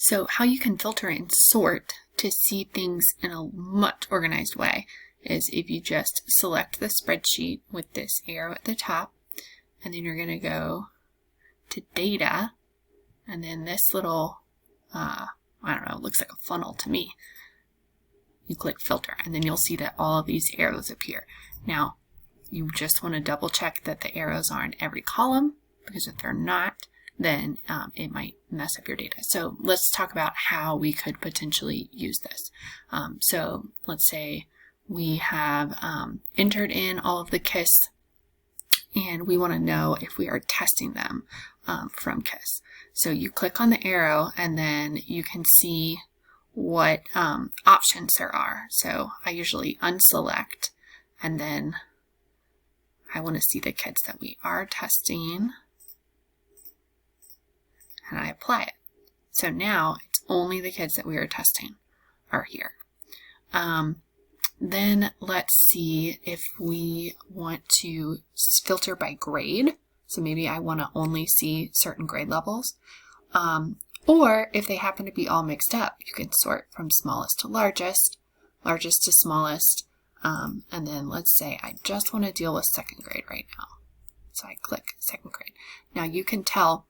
So how you can filter and sort to see things in a much organized way is if you just select the spreadsheet with this arrow at the top, and then you're going to go to Data, and then this little, I don't know, it looks like a funnel to me. You click Filter, and then you'll see that all of these arrows appear. Now, you just want to double check that the arrows are in every column, because if they're not, then it might mess up your data. So let's talk about how we could potentially use this. So let's say we have entered in all of the KISS, and we want to know if we are testing them from KISS. So you click on the arrow, and then you can see what options there are. So I usually unselect, and then I want to see the kids that we are testing, and I apply it. So now it's only the kids that we are testing are here. Then let's see if we want to filter by grade. So maybe I want to only see certain grade levels. Or if they happen to be all mixed up, you can sort from smallest to largest, largest to smallest. And then let's say I just want to deal with second grade right now. So I click second grade. Now you can tell,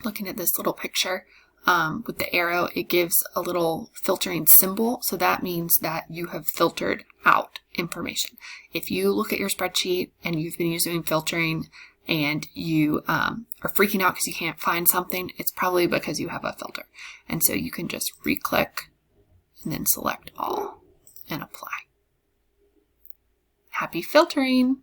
looking at this little picture with the arrow, it gives a little filtering symbol. So that means that you have filtered out information. If you look at your spreadsheet and you've been using filtering and you are freaking out because you can't find something, it's probably because you have a filter. And so you can just re-click and then select all and apply. Happy filtering!